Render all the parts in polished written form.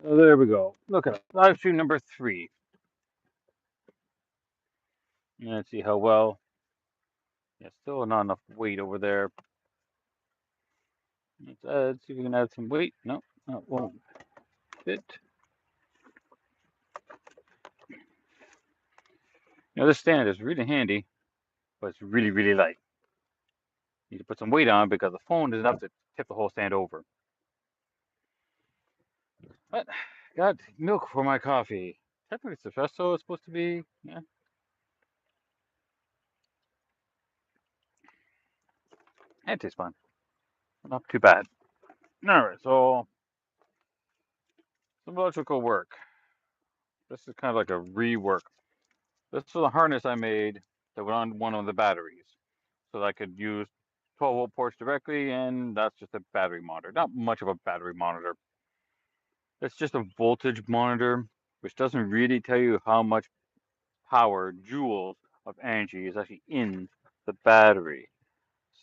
Oh, there we go. Look at it. Live stream number 3. Let's see how well. Yeah, still not enough weight over there. Let's see if we can add some weight. No, that won't fit. This stand is really handy, but it's really, really light. You need to put some weight on because the phone is enough to tip the whole stand over. But got milk for my coffee. Technically, it's espresso. It's supposed to be. Yeah, it tastes fine. Not too bad. All right, so some electrical work. This is kind of like a rework. This was a harness I made that went on one of the batteries, so that I could use 12-volt ports directly, and that's just a battery monitor. Not much of a battery monitor. It's just a voltage monitor, which doesn't really tell you how much power, joules of energy is actually in the battery.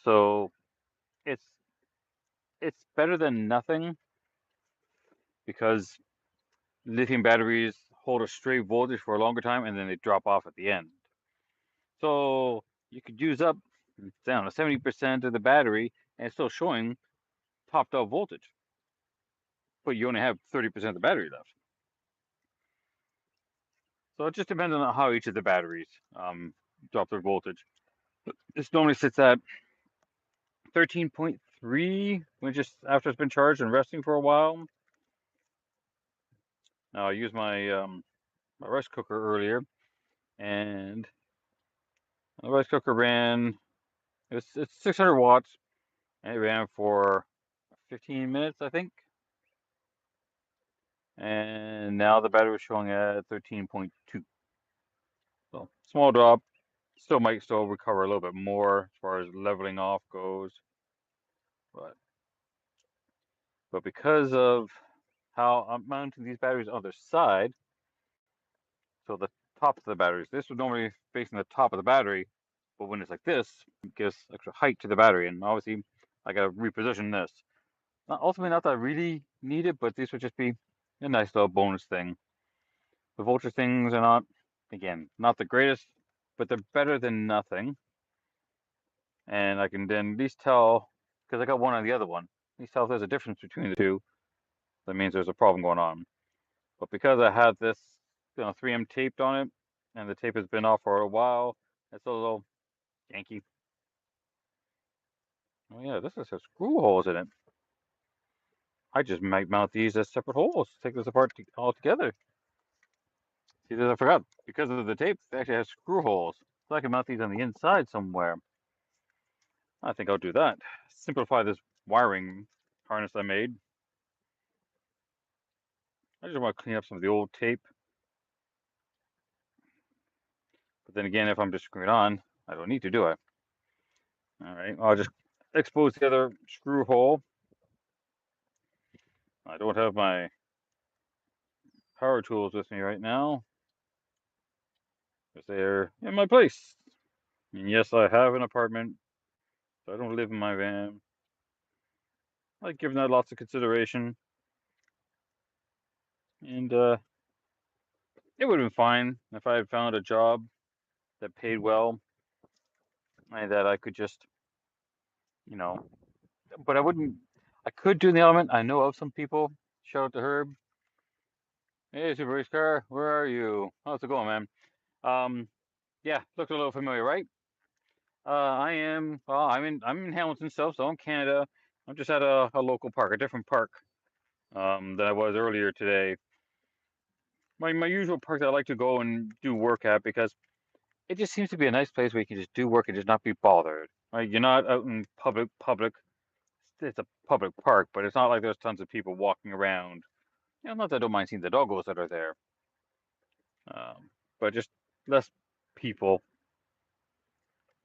So it's it's better than nothing because lithium batteries hold a straight voltage for a longer time and then they drop off at the end. So you could use up down to 70% of the battery and it's still showing topped up voltage, but you only have 30% of the battery left. So it just depends on how each of the batteries drop their voltage. This normally sits at 13.3 when just after it's been charged and resting for a while. Now I used my rice cooker earlier, and the rice cooker ran. It's 600 watts, and it ran for 15 minutes, I think. And now the battery is showing at 13.2. So small drop. Might still recover a little bit more as far as leveling off goes, but because of how I'm mounting these batteries on their side, so the top of the batteries, this would normally facing the top of the battery, but when it's like this, it gives extra height to the battery, and obviously I gotta reposition this. Ultimately, not that I really need it, but this would just be a nice little bonus thing. The Vulture things are not, again, not the greatest, but they're better than nothing. And I can then at least tell, because I got one on the other one, at least tell if there's a difference between the two. That means there's a problem going on. But because I had this 3M taped on it, and the tape has been off for a while, it's a little janky. Oh yeah, this has screw holes in it. I just might mount these as separate holes. Take this apart all together. See, this I forgot. Because of the tape, they actually have screw holes. So I can mount these on the inside somewhere. I think I'll do that. Simplify this wiring harness I made. I just want to clean up some of the old tape. But then again, if I'm just screwing it on, I don't need to do it. All right, I'll just expose the other screw hole. I don't have my power tools with me right now, because they're in my place. And yes, I have an apartment, so I don't live in my van. I've given that lots of consideration, and it would have been fine if I had found a job that paid well and that I could just, you know, but I wouldn't. I could do the element. I know of some people. Shout out to Herb. Hey, Super Race Car, where are you? How's it going, man? Yeah, looks a little familiar, right? I am. Well, I'm in Hamilton still, so I'm Canada. I'm just at a local park, a different park than I was earlier today. My usual park that I like to go and do work at because it just seems to be a nice place where you can just do work and just not be bothered. Right? You're not out in public. It's a public park, but it's not like there's tons of people walking around. Not that I don't mind seeing the doggos that are there, but just less people.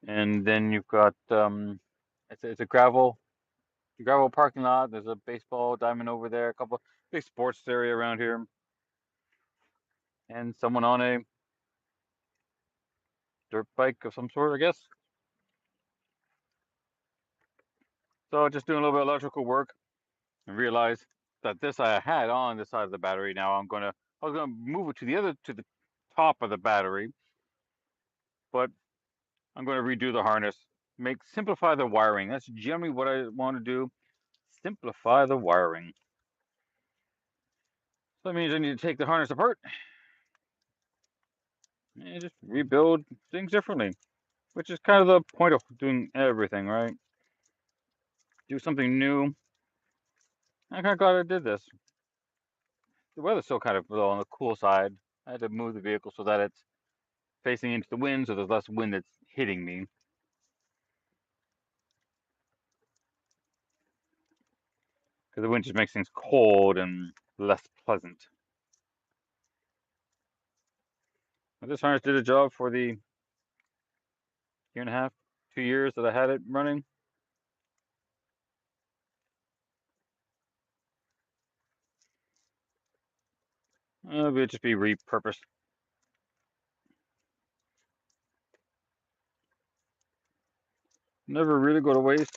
And then you've got it's a gravel parking lot. There's a baseball diamond over there, a couple big sports area around here, and someone on a dirt bike of some sort, I guess. So just doing a little bit of electrical work and realize that this I had on this side of the battery. Now I was gonna move it to the top of the battery, but I'm gonna redo the harness, simplify the wiring. That's generally what I want to do. Simplify the wiring. So that means I need to take the harness apart and just rebuild things differently, which is kind of the point of doing everything, right? Do something new. I'm kind of glad I did this. The weather's still kind of on the cool side. I had to move the vehicle so that it's facing into the wind, so there's less wind that's hitting me. Because the wind just makes things cold and less pleasant. But this harness did a job for the 1.5, 2 years that I had it running. It'll just be repurposed. Never really go to waste.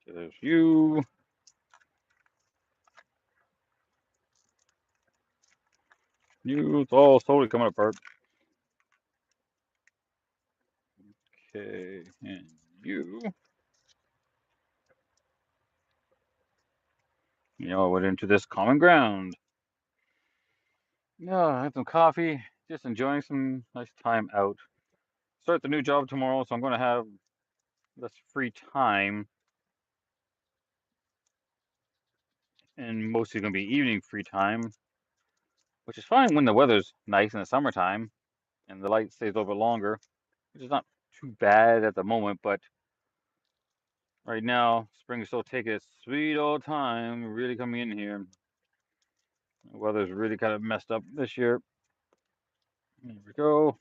There's you. It's all slowly coming apart. Okay, and you. I went into this common ground. Yeah, I had some coffee, just enjoying some nice time out. Start the new job tomorrow, so I'm going to have less free time, and mostly going to be evening free time, which is fine when the weather's nice in the summertime and the light stays a little bit longer, which is not too bad at the moment, but right now, spring is still taking its sweet old time, really coming in here. The weather's really kind of messed up this year. There we go.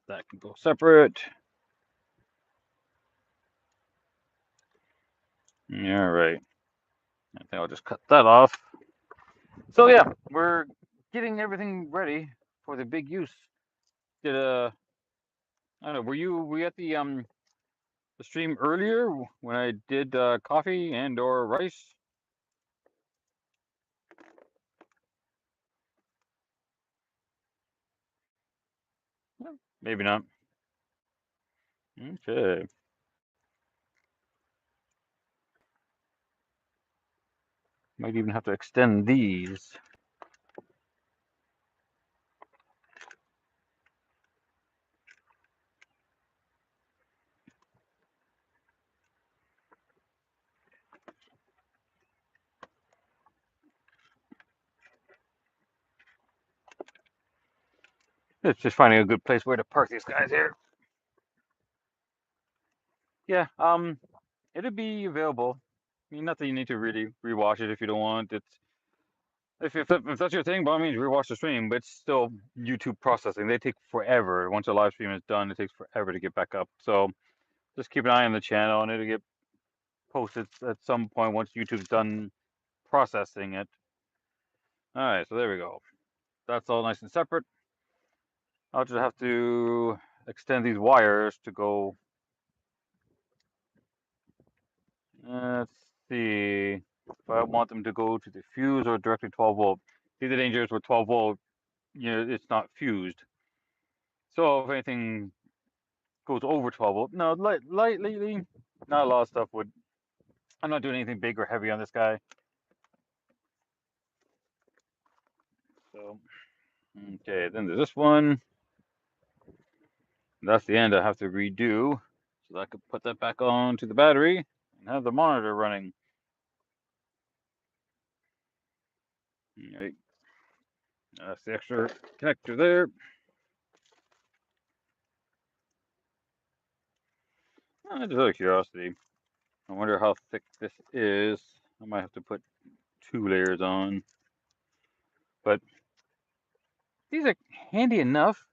That can go separate. All right. I think I'll just cut that off. So yeah, we're getting everything ready for the big use. Did I don't know, were you at the stream earlier when I did coffee and or rice? Maybe not. Okay. Might even have to extend these. It's just finding a good place where to park these guys here. Yeah, it'll be available. I mean, nothing you need to really rewatch it if you don't want. If that's your thing, by all means, rewatch the stream. But it's still YouTube processing. They take forever. Once a live stream is done, it takes forever to get back up. So just keep an eye on the channel, and it'll get posted at some point once YouTube's done processing it. All right, so there we go. That's all nice and separate. I'll just have to extend these wires to go. Let's see if I want them to go to the fuse or directly 12 volt. See, the danger is with 12 volt, it's not fused. So if anything goes over 12 volt, no, lately, not a lot of stuff would. I'm not doing anything big or heavy on this guy. So, okay, then there's this one. That's the end I have to redo so that I could put that back on to the battery and have the monitor running. All right. That's the extra connector there. Just out of curiosity, I wonder how thick this is. I might have to put 2 layers on. But these are handy enough,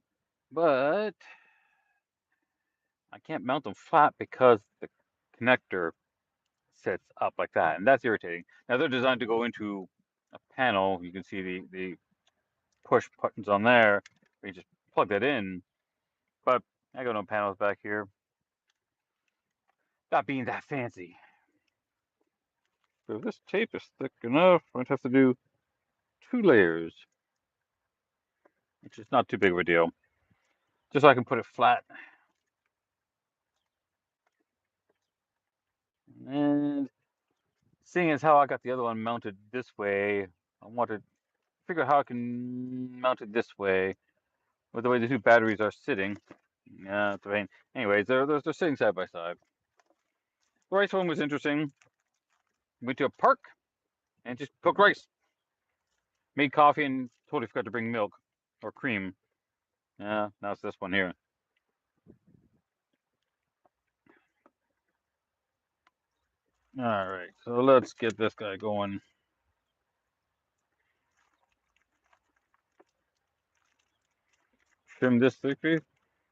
but I can't mount them flat because the connector sits up like that, and that's irritating. Now they're designed to go into a panel. You can see the push buttons on there. You just plug that in. But I got no panels back here. Not being that fancy. So if this tape is thick enough, I'd have to do 2 layers, which is not too big of a deal. Just so I can put it flat. And seeing as how I got the other one mounted this way, I want to figure out how I can mount it this way with the way the 2 batteries are sitting. Yeah, it's a pain. Anyways, they're sitting side by side. The rice one was interesting. Went to a park and just cooked rice. Made coffee and totally forgot to bring milk or cream. Yeah, now it's this one here. All right, so let's get this guy going. Trim this thickly.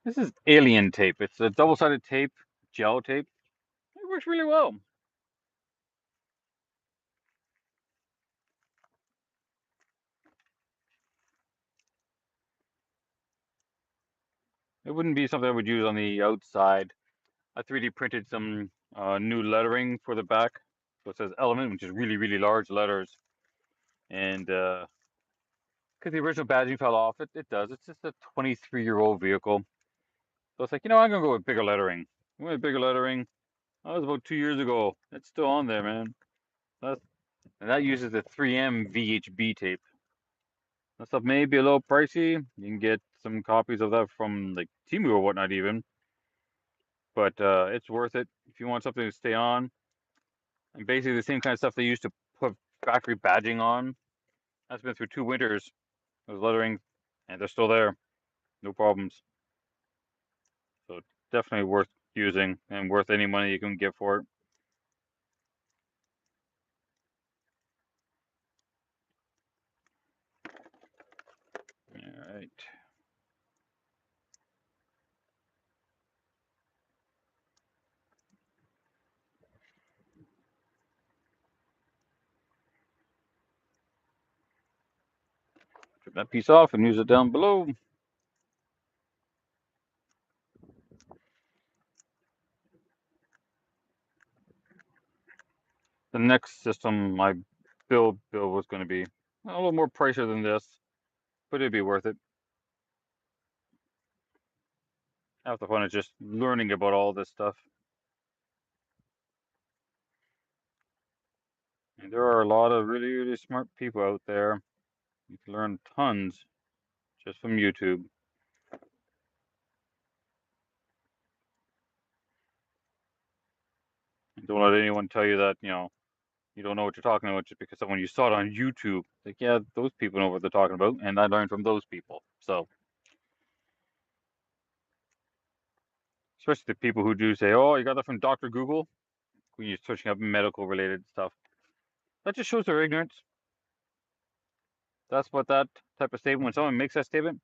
This is alien tape. It's a double-sided tape, gel tape. It works really well. It wouldn't be something I would use on the outside. I 3D printed some new lettering for the back. So it says Element, which is really, really large letters. And because the original badging fell off, it does. It's just a 23-year-old vehicle. So it's like, I'm going to go with bigger lettering. I went with bigger lettering. That was about 2 years ago. It's still on there, man. And that uses the 3M VHB tape. That stuff may be a little pricey. You can get some copies of that from like Temu or whatnot even. But it's worth it if you want something to stay on. And basically the same kind of stuff they used to put factory badging on. That's been through 2 winters. Those lettering, and they're still there. No problems. So definitely worth using and worth any money you can get for it. All right. Trim that piece off and use it down below. The next system I build was going to be a little more pricier than this, but it'd be worth it. Half the fun is just learning about all this stuff. And there are a lot of really, really smart people out there. You can learn tons just from YouTube. Don't let anyone tell you that, you don't know what you're talking about just because someone you saw it on YouTube. Like, yeah, those people know what they're talking about, and I learned from those people. So, especially the people who do say, "Oh, you got that from Dr. Google," when you're searching up medical related stuff. That just shows their ignorance. That's what that type of statement, when someone makes that statement,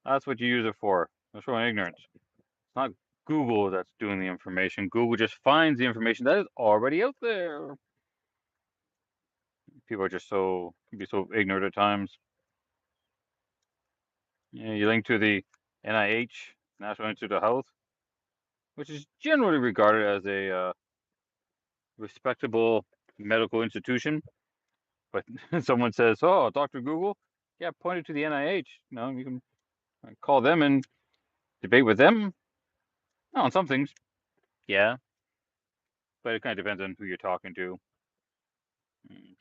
that's what you use it for. They're showing ignorance. It's not Google that's doing the information. Google just finds the information that is already out there. People are just can be so ignorant at times. Yeah, you link to the NIH, National Institute of Health, which is generally regarded as a respectable medical institution. But someone says, "Oh, Dr. Google," yeah, point it to the NIH. You can call them and debate with them. On some things, yeah, but it kind of depends on who you're talking to.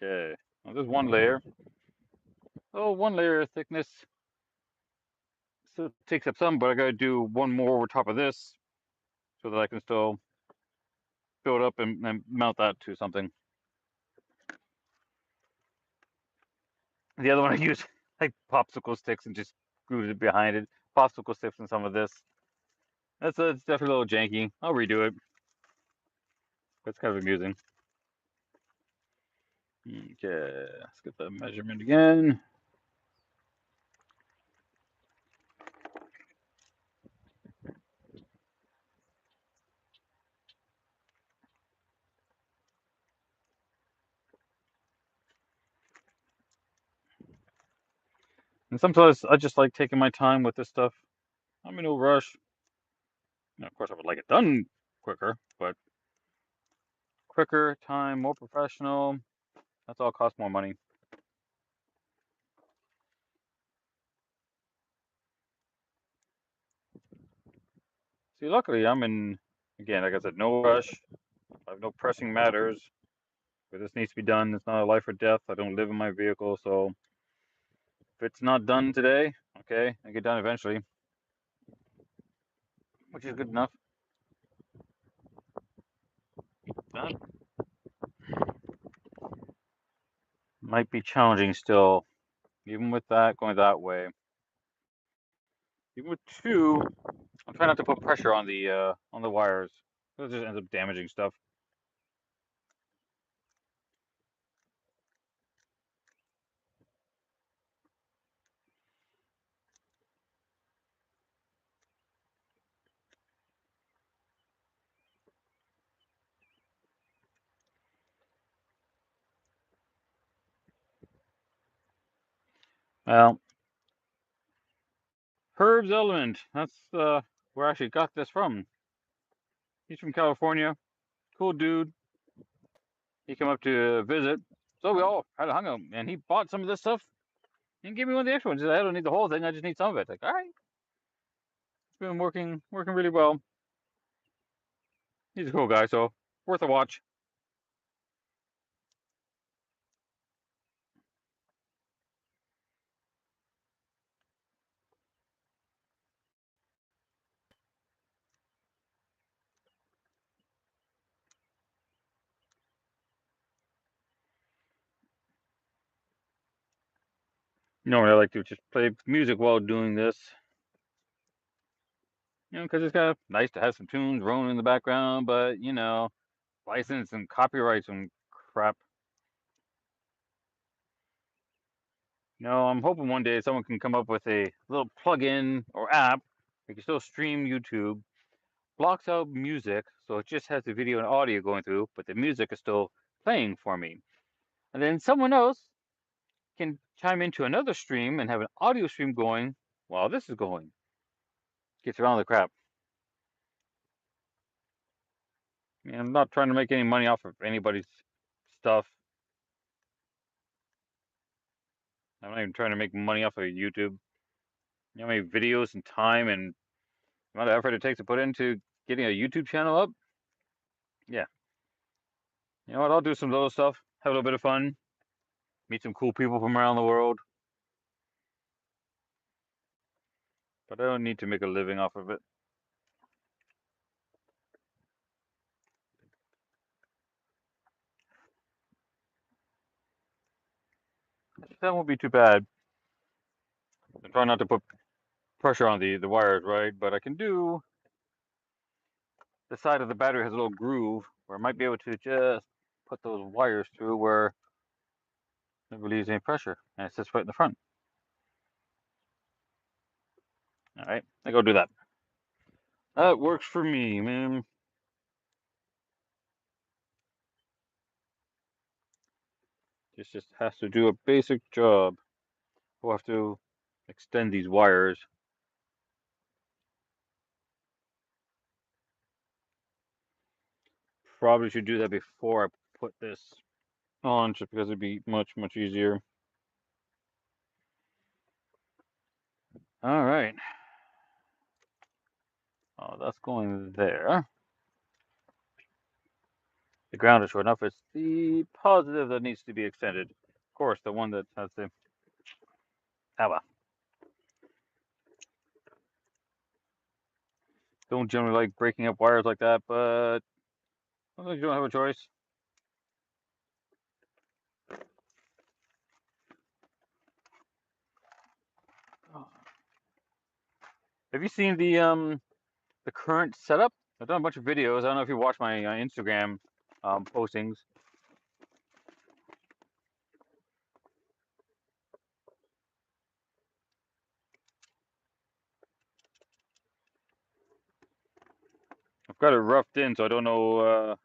Okay, well, there's one layer. Oh, one layer of thickness. So it takes up some, but I gotta do one more over top of this so that I can still build up and mount that to something. The other one I use like popsicle sticks and just glued it behind it. Popsicle sticks and some of this. It's definitely a little janky. I'll redo it. It's kind of amusing. Okay, let's get the measurement again. And sometimes I just like taking my time with this stuff. I'm in no rush. Now, of course, I would like it done quicker, but quicker, time, more professional. That's all costs more money. See, luckily, I'm in, again, like I said, no rush. I have no pressing matters. If this needs to be done, it's not a life or death. I don't live in my vehicle, so if it's not done today, okay, I get done eventually, which is good enough. That might be challenging still, even with that going that way. Even with two, I'm trying not to put pressure on the wires. It just ends up damaging stuff. Well, Herb's Element. That's where I actually got this from. He's from California. Cool dude. He came up to visit. So we all had a hung out, and he bought some of this stuff and gave me one of the extra ones. He said, I don't need the whole thing, I just need some of it. Like, all right. It's been working really well. He's a cool guy, so worth a watch. Normally I like to just play music while doing this. Because it's kind of nice to have some tunes rolling in the background, but license and copyrights and crap. I'm hoping one day someone can come up with a little plug-in or app. You can still stream YouTube, blocks out music, so it just has the video and audio going through, but the music is still playing for me. And then someone else can chime into another stream and have an audio stream going while this is going. Gets around the crap. I'm not trying to make any money off of anybody's stuff. I'm not even trying to make money off of YouTube. You know how many videos and time and amount of effort it takes to put into getting a YouTube channel up? Yeah. You know what? I'll do some little stuff, have a little bit of fun, meet some cool people from around the world. But I don't need to make a living off of it. That won't be too bad. I'm trying not to put pressure on the wires, right? But I can do the side of the battery has a little groove where I might be able to just put those wires through where it relieves any pressure. And it sits right in the front. All right, I go do that. That works for me, man. This just has to do a basic job. We'll have to extend these wires. Probably should do that before I put this on, just because it'd be much, much easier. All right. Oh, that's going there. The ground is short enough. It's the positive that needs to be extended. Of course, the one that has the... Ah, well. Don't generally like breaking up wires like that, but sometimes you don't have a choice. Have you seen the current setup? I've done a bunch of videos. I don't know if you watch my Instagram postings. I've got it roughed in, so I don't know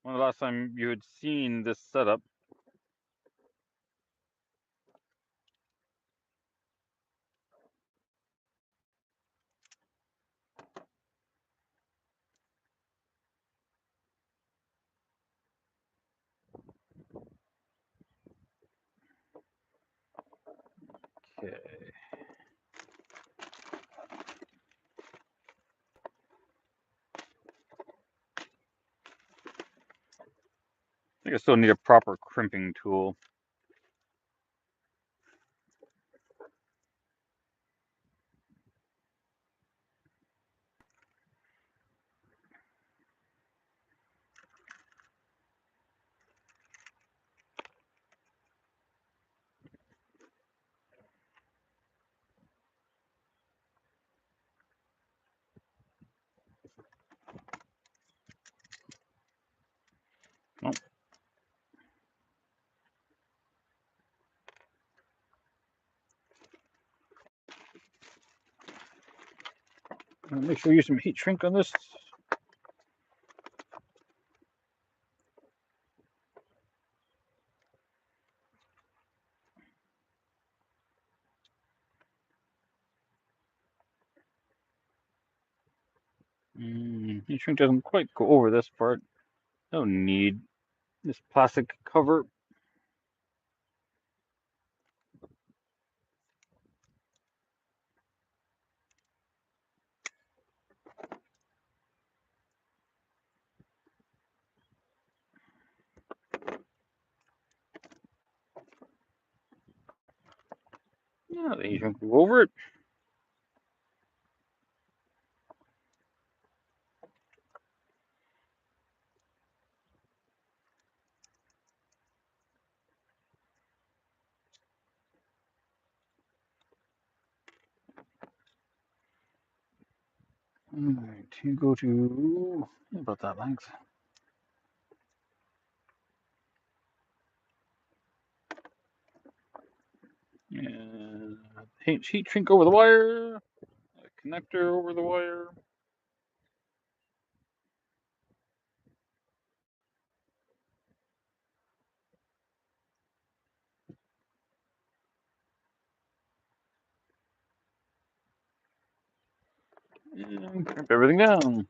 when the last time you had seen this setup. Okay. I think I still need a proper crimping tool. Oh. Make sure you use some heat shrink on this. Heat shrink doesn't quite go over this part. No need. This plastic cover. Yeah, the heat shrink will go over it. Alright, you go to about that length. And heat shrink over the wire. A connector over the wire. And crimp everything down.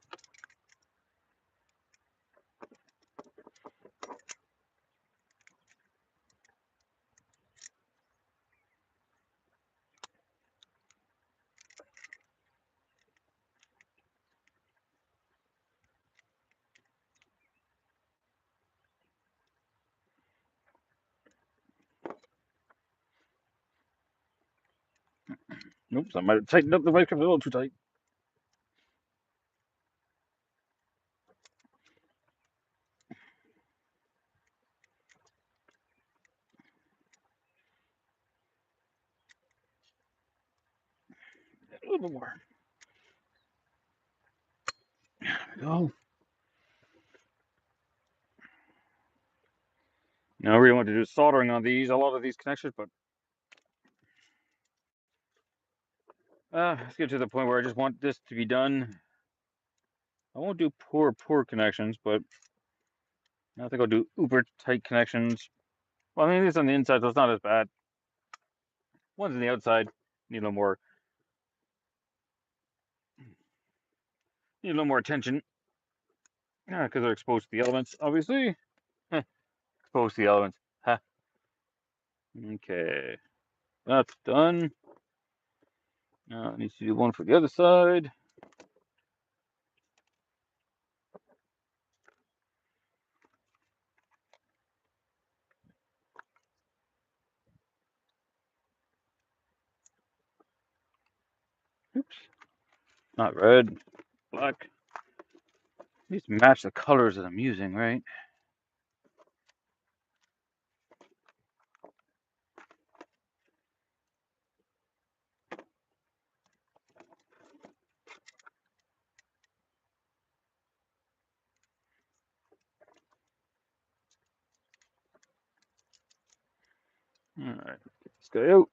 Oops, I might have tightened up the vice grip a little too tight. A little bit more. There we go. Now I really want to do soldering on a lot of these connectors, but let's get to the point where I just want this to be done. I won't do poor connections, but I think I'll do uber tight connections. Well, I mean, this on the inside, so it's not as bad. Ones on the outside need a little more, attention. Yeah, because they're exposed to the elements, obviously. Exposed to the elements. Huh. Okay, that's done. Now I need to do one for the other side. Oops. Not red, black. These match the colors that I'm using, right? All right, get this guy out.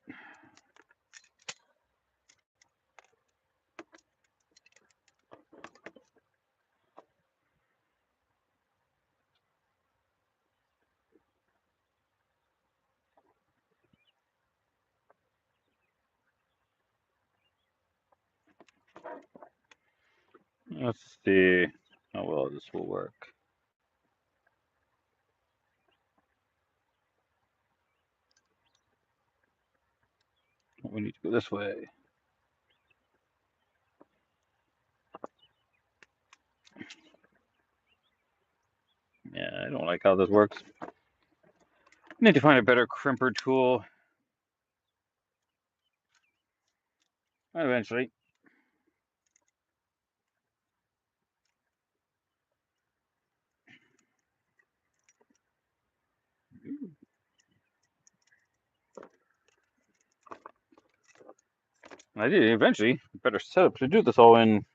Let's see how well this will work. we need to go this way. Yeah, I don't like how this works. Need to find a better crimper tool. Eventually. I did eventually. Better setup to do this all in.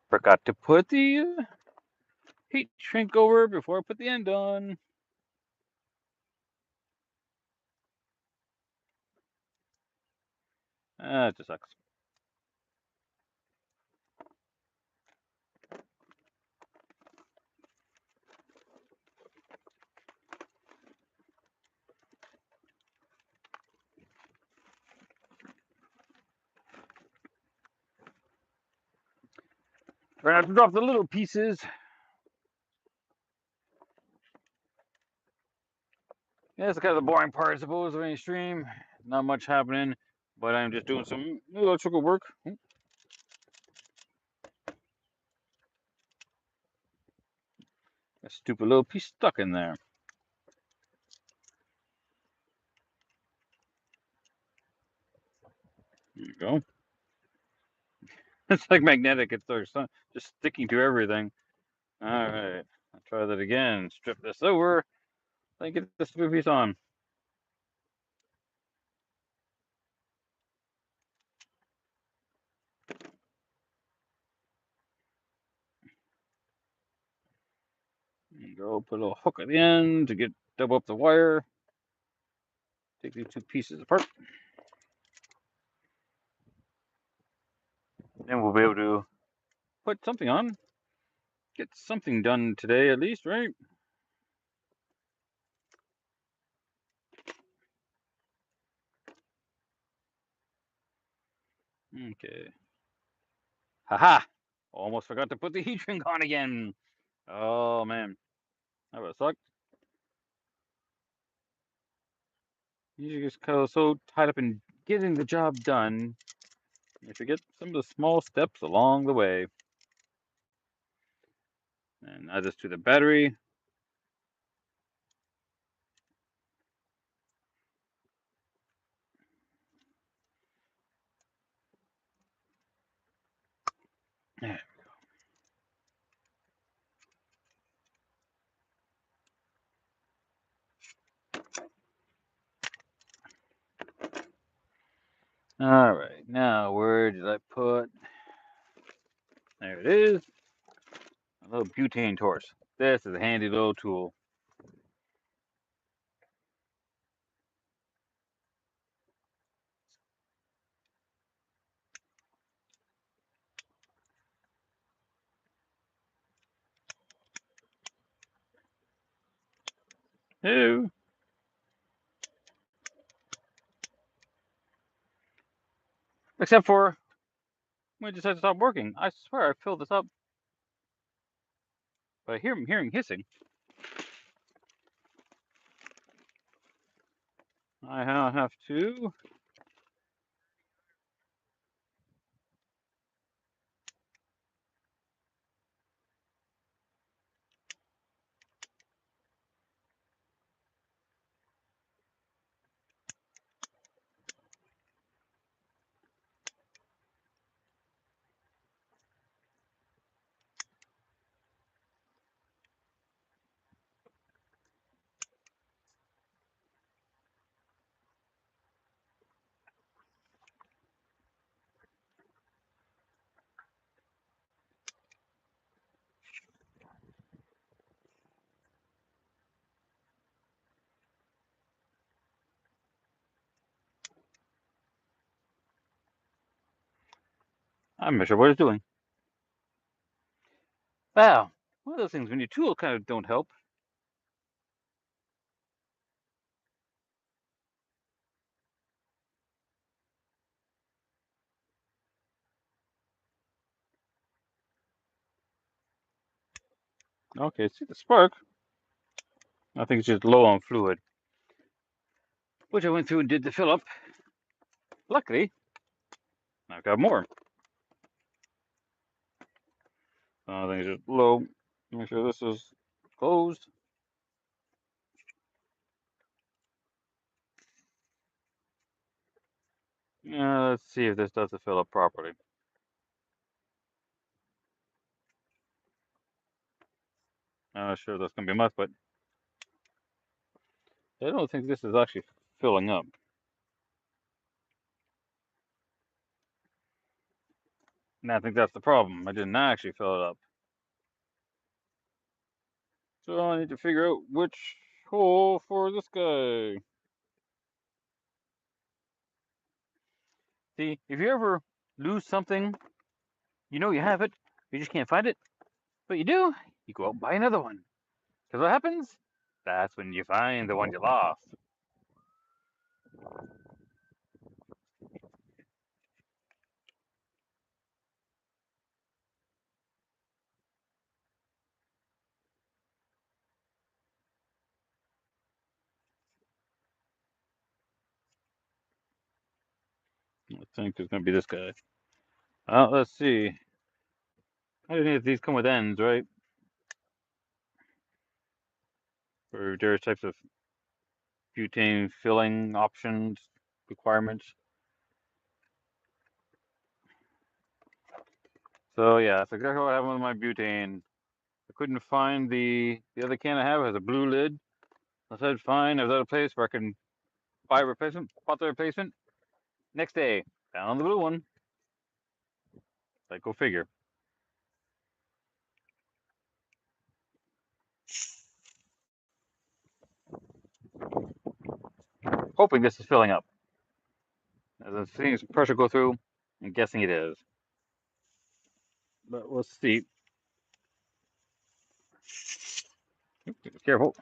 Forgot to put the heat shrink over before I put the end on. It just sucks. We're gonna have to drop the little pieces. Yeah, that's kind of the boring part, I suppose, of any stream. Not much happening, but I'm just doing some electrical work. A stupid little piece stuck in there. There you go. It's like magnetic. It's just sticking to everything. All right. I'll try that again. Strip this over. Then get this stupid piece on. There you go. Put a little hook at the end to get double up the wire. Take these two pieces apart. Then we'll be able to put something on. Get something done today at least, right? Okay. Haha! Almost forgot to put the heat shrink on again. Oh man. That would suck. You just kind of so tied up in getting the job done, you forget some of the small steps along the way. And add this to the battery. There All right, now where did I put? There it is. A little butane torch. This is a handy little tool. Ew. Except for when it decided to stop working. I swear I filled this up. But I'm hearing hissing. I now have to. I'm not sure what it's doing. Wow. One of those things when your tool kind of don't help. Okay, see the spark. I think it's just low on fluid, which I went through and did the fill up. Luckily, I've got more. I think it's just low. Make sure this is closed. Let's see if this does the fill up properly. I'm not sure that's going to be much, but I don't think this is actually filling up. And I think that's the problem. I didn't actually fill it up. So I need to figure out which hole for this guy. See, if you ever lose something, you know you have it, you just can't find it. But you do, you go out and buy another one. Because what happens? That's when you find the one you lost. I think it's going to be this guy. Let's see. I don't think these come with ends, right? For various types of butane filling options, requirements. So yeah, that's exactly what happened with my butane. I couldn't find the other can I have has a blue lid. I said fine, I was at a place where I can buy a replacement, bought the replacement. Next day, found the blue one. Like go figure. Hoping this is filling up. As I'm seeing some pressure go through, I'm guessing it is. But we'll see. Careful.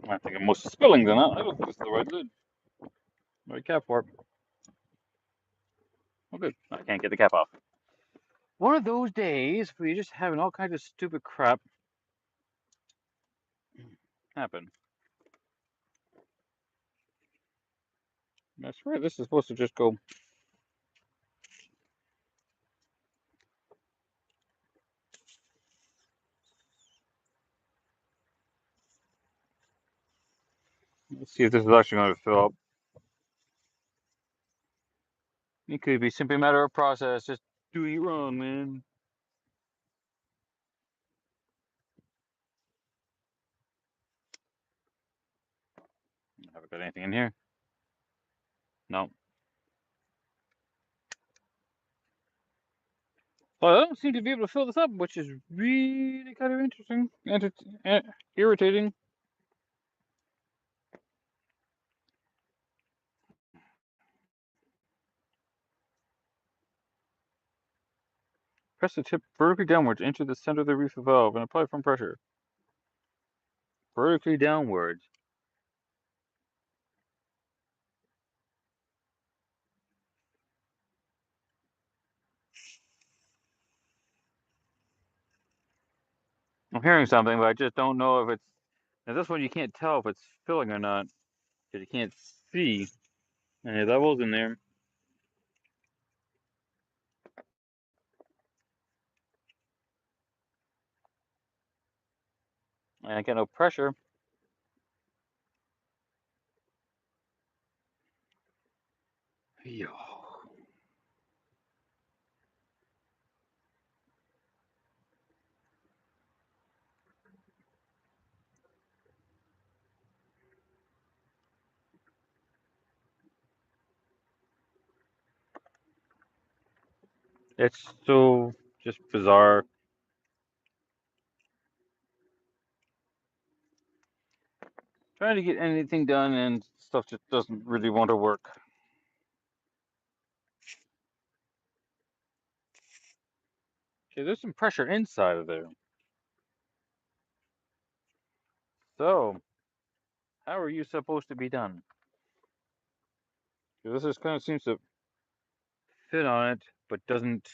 I think I'm most spilling than that. I don't think it's the right lid. Right cap for it. Oh, good. I can't get the cap off. One of those days where you're just having all kinds of stupid crap happen. I swear this is supposed to just go. Let's see if this is actually going to fill up. It could be simply a matter of process, just doing it wrong, man. Haven't got anything in here. No. Well, I don't seem to be able to fill this up, which is really kind of interesting and irritating. Press the tip vertically downwards into the center of the refill valve and apply firm pressure. Vertically downwards. I'm hearing something, but I just don't know if it's. Now this one you can't tell if it's filling or not because you can't see any levels in there. And I get no pressure. Yo. It's so just bizarre. Trying to get anything done and stuff just doesn't really want to work. Okay, there's some pressure inside of there. So, How are you supposed to be done? This just kind of seems to fit on it, but doesn't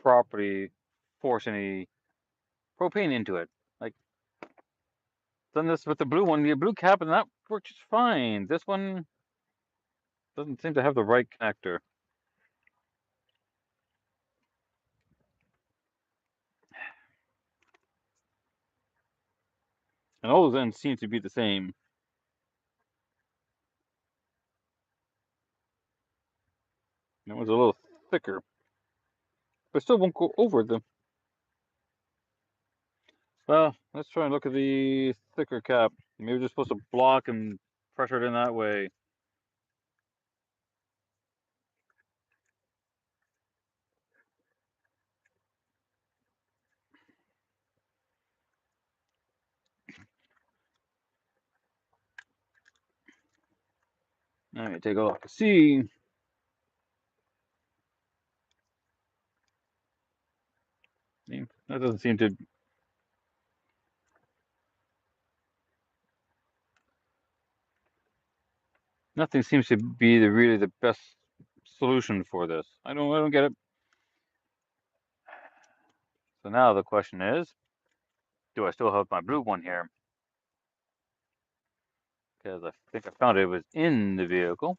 properly force any propane into it. Like, done this with the blue one, the blue cap, and that works just fine. This one doesn't seem to have the right connector. And all those ends seem to be the same. That one's a little thicker, but still won't go over the. Well, let's try and look at the thicker cap. Maybe we're just supposed to block and pressure it in that way. All right, take a look. See. That doesn't seem to. Nothing seems to be really the best solution for this. I don't get it. So now the question is, do I still have my blue one here? Because I think I found it was in the vehicle.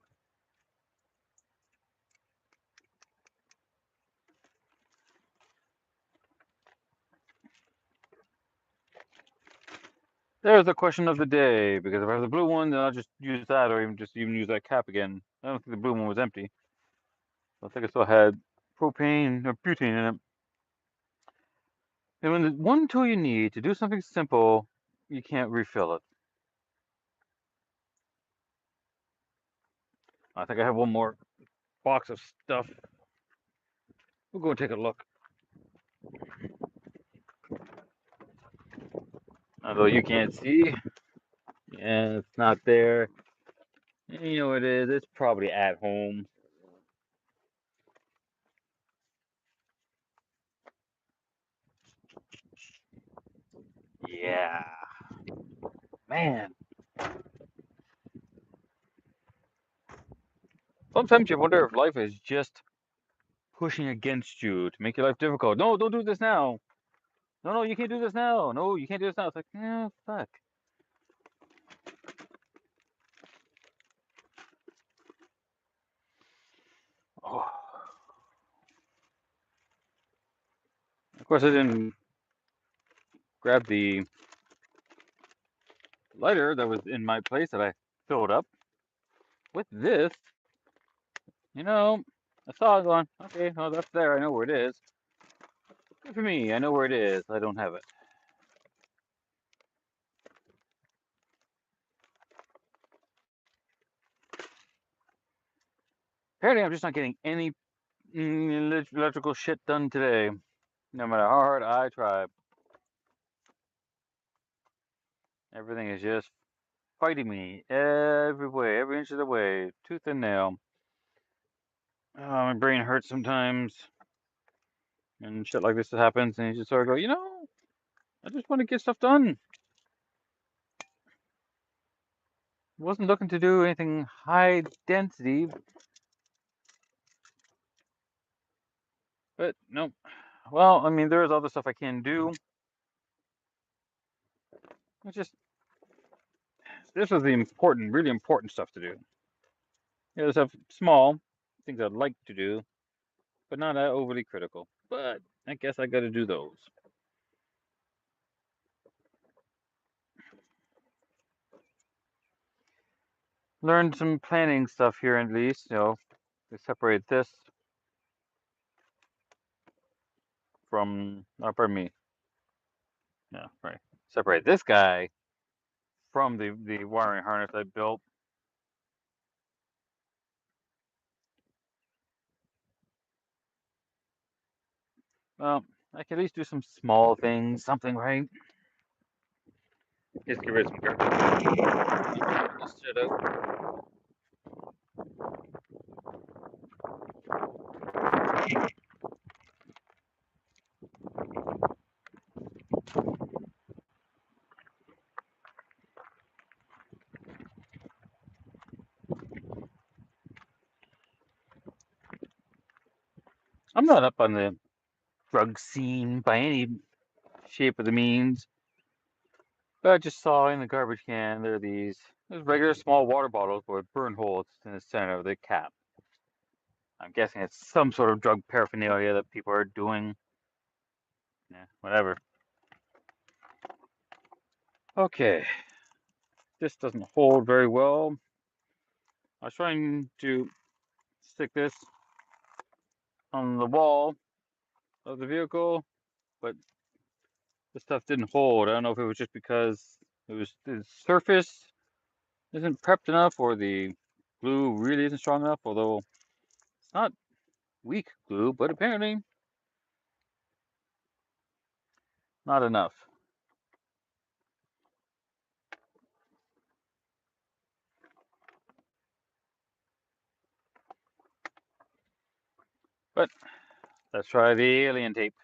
There's the question of the day, because if I have the blue one, then I'll just use that, or even use that cap again. I don't think the blue one was empty. I think I still had propane or butane in it. And when the one tool you need to do something simple, you can't refill it. I think I have one more box of stuff. We'll go and take a look. Although you can't see, yeah, it's not there. You know what it is? It's probably at home. Yeah, man. Sometimes you wonder if life is just pushing against you to make your life difficult. No, don't do this now. No, you can't do this now. No, you can't do this now. It's like, fuck. Oh. Of course, I didn't grab the lighter that was in my place that I filled up with this. You know, I saw it going, okay, well, that's there. I know where it is. Good for me. I know where it is. I don't have it. Apparently, I'm just not getting any electrical shit done today, no matter how hard I try. Everything is just fighting me every way, every inch of the way, tooth and nail. My brain hurts sometimes, and shit like this happens, and you just sort of go, I just want to get stuff done. Wasn't looking to do anything high density, but no. Well, I mean, there is other stuff I can do. It's just this is the important, really important stuff to do. There's stuff small things I'd like to do, but not overly critical. But I guess I got to do those. Learned some planning stuff here at least. To separate this from. Oh, pardon me. Yeah, right. Separate this guy from the wiring harness I built. Well, I can at least do some small things, something, right? Just get rid of some garbage. Just shut up. I'm not up on the drug scene by any shape of the means, but I just saw in the garbage can there's regular small water bottles with burn holes in the center of the cap. I'm guessing it's some sort of drug paraphernalia that people are doing. Yeah, whatever. Okay, this doesn't hold very well. I was trying to stick this on the wall of the vehicle, but the stuff didn't hold. I don't know if it was just because the surface isn't prepped enough or the glue really isn't strong enough, although it's not weak glue, but apparently not enough. But let's try the alien tape.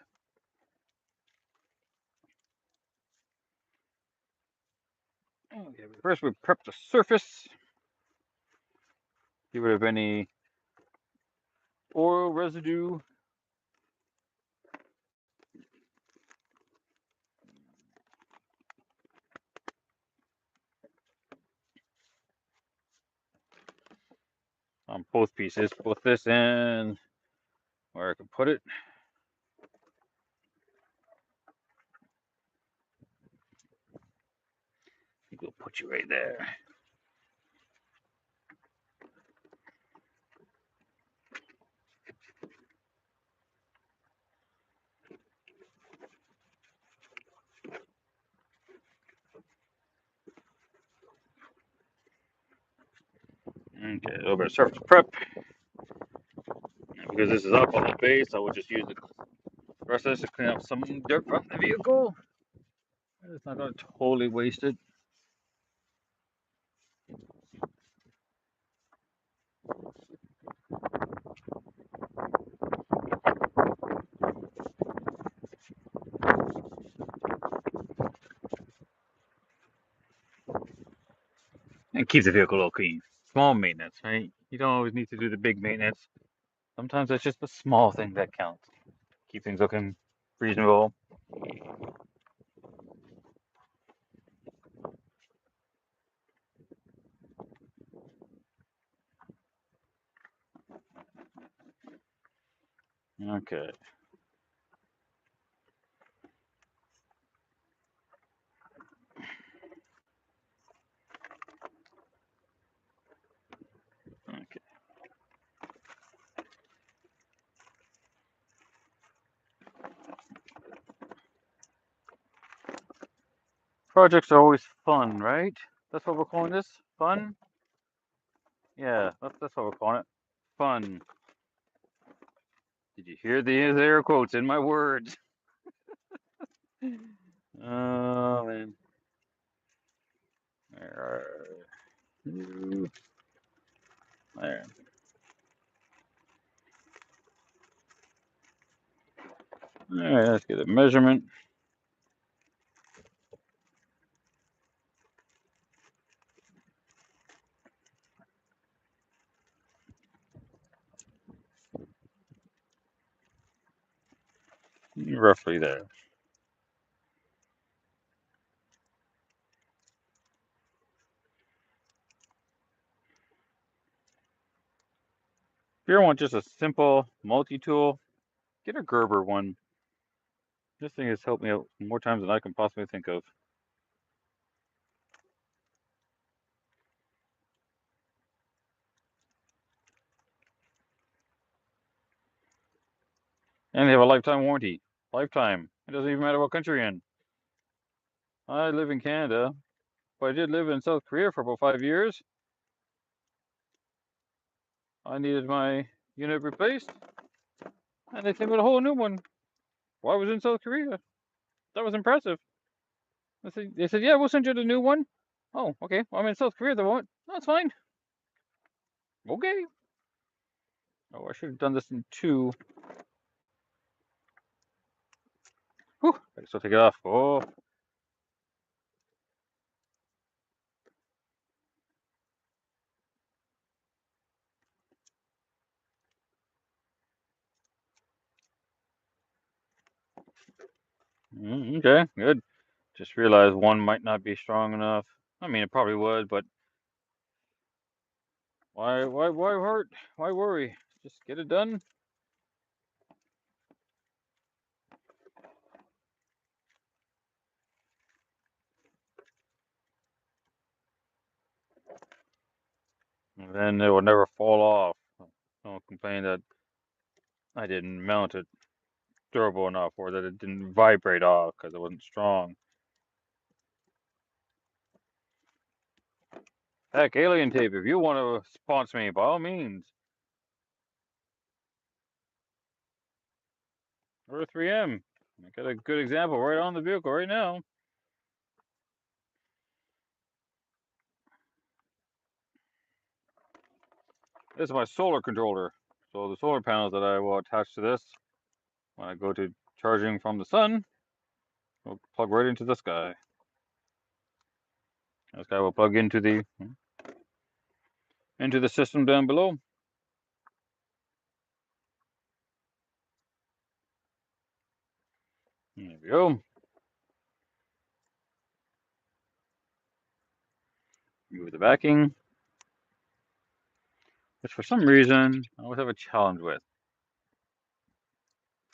Okay, first we prep the surface. Get rid of any oil residue. On both pieces, both this and where I can put it. I think we'll put you right there. Okay, a little bit of surface prep. And because this is up on the base, I will just use the rest of this to clean up some dirt from the vehicle. It's not going to totally waste it. And keeps the vehicle a little clean. Small maintenance, right? You don't always need to do the big maintenance. Sometimes it's just the small thing that counts. Keep things looking reasonable. Okay. Okay. Projects are always fun, right? That's what we're calling this? Fun? Yeah, that's what we're calling it. Fun. Did you hear the air quotes in my words? Oh, man. There. There. All right, let's get a measurement. Roughly there. If you want just a simple multi-tool, get a Gerber one. This thing has helped me out more times than I can possibly think of. And they have a lifetime warranty. Lifetime. It doesn't even matter what country you're in. I live in Canada, but I did live in South Korea for about 5 years. I needed my unit replaced, and they came with a whole new one. Well, I was in South Korea. That was impressive. They said, yeah, we'll send you the new one. Oh, okay. Well, I'm in South Korea, though. That's fine. Okay. Oh, I should have done this in two. Whew. I can still take it off. Oh. Okay, good. Just realized one might not be strong enough. I mean, it probably would, but why hurt? Why worry? Just get it done. And then it will never fall off. Don't complain that I didn't mount it durable enough or that it didn't vibrate off because it wasn't strong. Heck, Alien Tape, if you want to sponsor me, by all means. Or 3M. I got a good example right on the vehicle right now. This is my solar controller. So the solar panels that I will attach to this when I go to charging from the sun will plug right into this guy. This guy will plug into the system down below. There we go. Move the backing, which for some reason I always have a challenge with.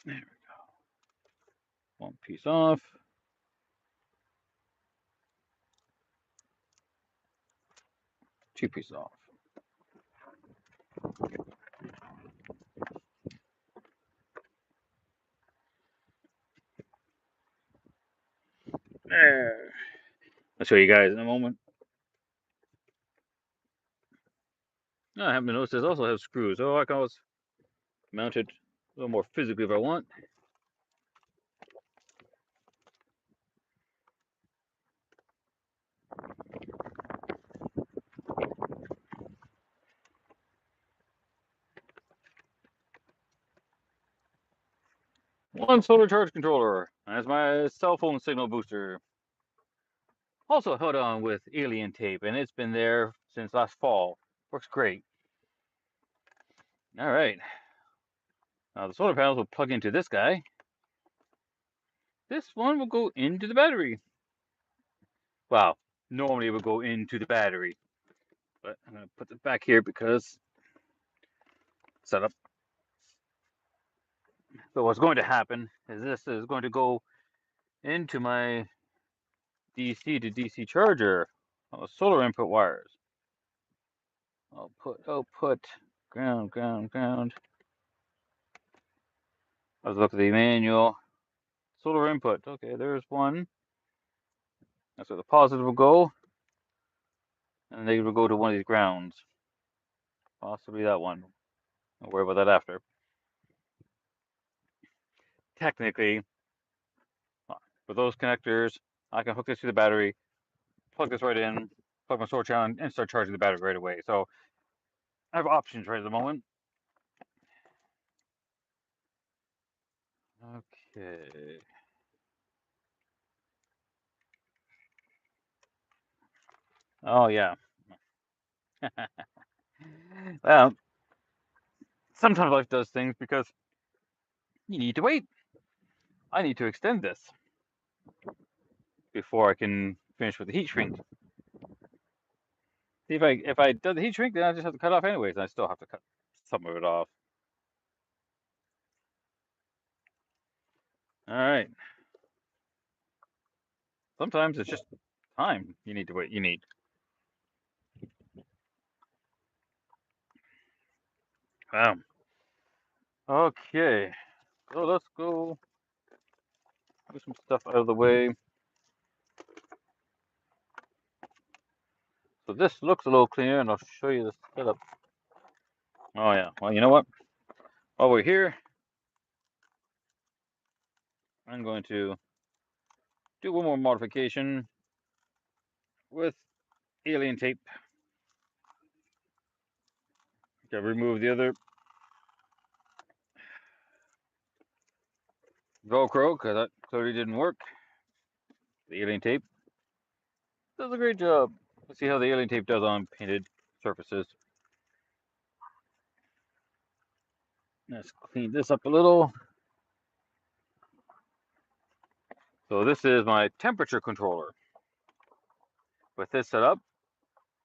There we go. One piece off. Two pieces off. There. I'll show you guys in a moment. I happen to notice this also has screws, so I can always mount it a little more physically if I want. One solar charge controller. That's my cell phone signal booster. Also held on with Alien Tape, and it's been there since last fall. Works great. All right. Now the solar panels will plug into this guy. This one will go into the battery. Wow. Normally it would go into the battery, but I'm going to put it back here because setup. So what's going to happen is this is going to go into my DC to DC charger on the solar input wires. I'll put output, ground, ground, ground. Let's look at the manual. Solar input. Okay, there's one. That's where the positive will go. And the negative will go to one of these grounds. Possibly that one. I'll worry about that after. Technically, with those connectors, I can hook this to the battery, plug this right in, plug my solar channel in, and start charging the battery right away. So I have options right at the moment. Okay. Oh, yeah. Well, sometimes life does things because you need to wait. I need to extend this before I can finish with the heat shrink. See, if I do the heat shrink, then I just have to cut it off anyways, and I still have to cut some of it off. All right. Sometimes it's just time you need to wait. You need. Wow. Okay. So let's go get some stuff out of the way. So this looks a little cleaner, and I'll show you the setup. Oh yeah. Well, you know what? While we're here, I'm going to do one more modification with Alien Tape. Got to remove the other Velcro because that clearly didn't work. The Alien Tape does a great job. Let's see how the Alien Tape does on painted surfaces. Let's clean this up a little. So this is my temperature controller. With this setup,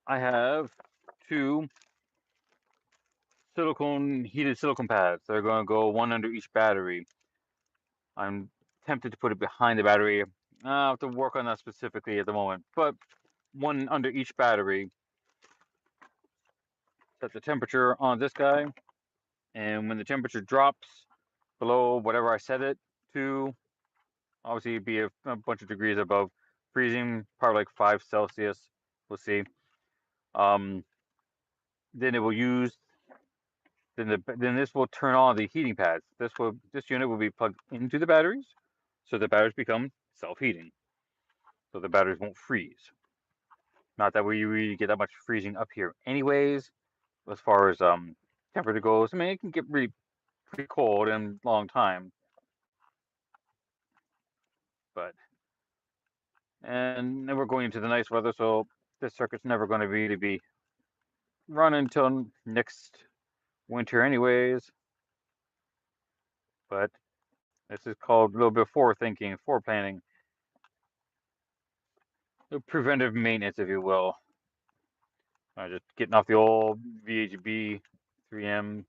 I have two heated silicone pads. They're going to go one under each battery. I'm tempted to put it behind the battery. I have to work on that specifically at the moment, but one under each battery. Set the temperature on this guy, and when the temperature drops below whatever I set it to, obviously it'd be a bunch of degrees above freezing, probably like 5 Celsius. We'll see. Then it will use. Then this will turn on the heating pads. This unit will be plugged into the batteries, so the batteries become self-heating, so the batteries won't freeze. Not that we really get that much freezing up here, anyways. As far as temperature goes, I mean it can get really pretty cold in a long time, but and then we're going into the nice weather, so this circuit's never going to really be run until next winter, anyways. But this is called a little bit of forward-thinking, forward-planning. Preventive maintenance, if you will. Just getting off the old VHB 3M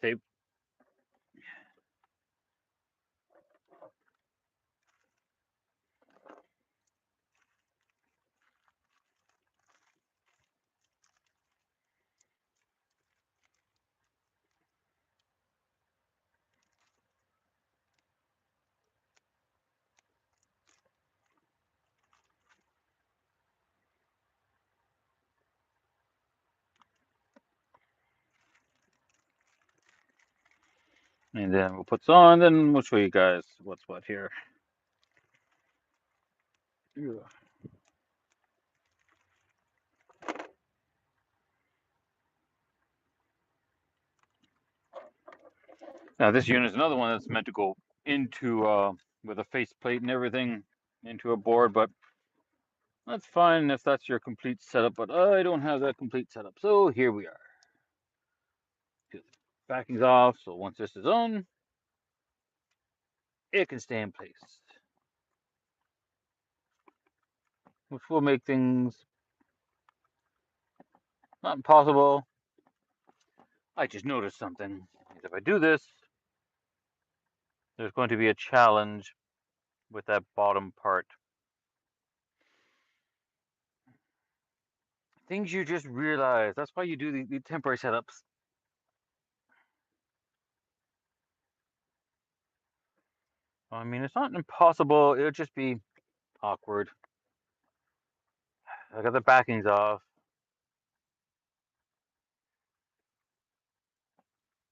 tape. And then we'll put this on, then we'll show you guys what's what here. Yeah. Now this unit is another one that's meant to go into with a faceplate and everything into a board, but that's fine if that's your complete setup, but I don't have that complete setup. So here we are. Backing's off, so once this is on, it can stay in place, which will make things not impossible. I just noticed something. If I do this, there's going to be a challenge with that bottom part. Things you just realize. That's why you do the temporary setups. I mean, it's not impossible. It'll just be awkward. I got the backings off.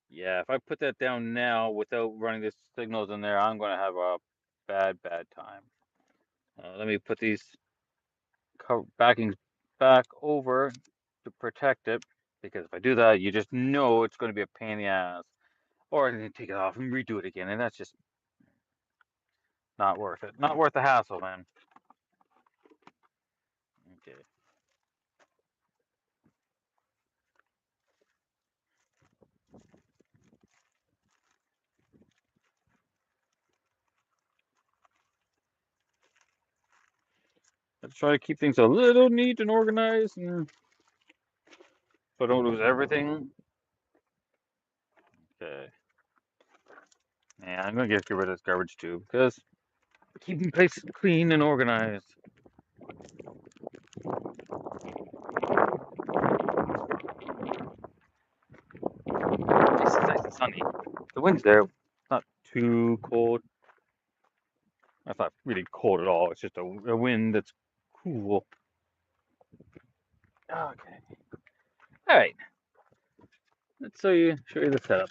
Yeah, if I put that down now without running the signals in there, I'm going to have a bad time. Let me put these backings back over to protect it, because if I do that, you just know it's going to be a pain in the ass. Or I can take it off and redo it again, and that's just not worth it. Not worth the hassle, man. Okay. Let's try to keep things a little neat and organized, and so I don't lose everything. Okay. Yeah, I'm gonna get rid of this garbage too, because keeping places clean and organized. It's nice and sunny. The wind's there. It's not too cold. It's not really cold at all. It's just a wind that's cool. Okay. All right. Let's show you the setup.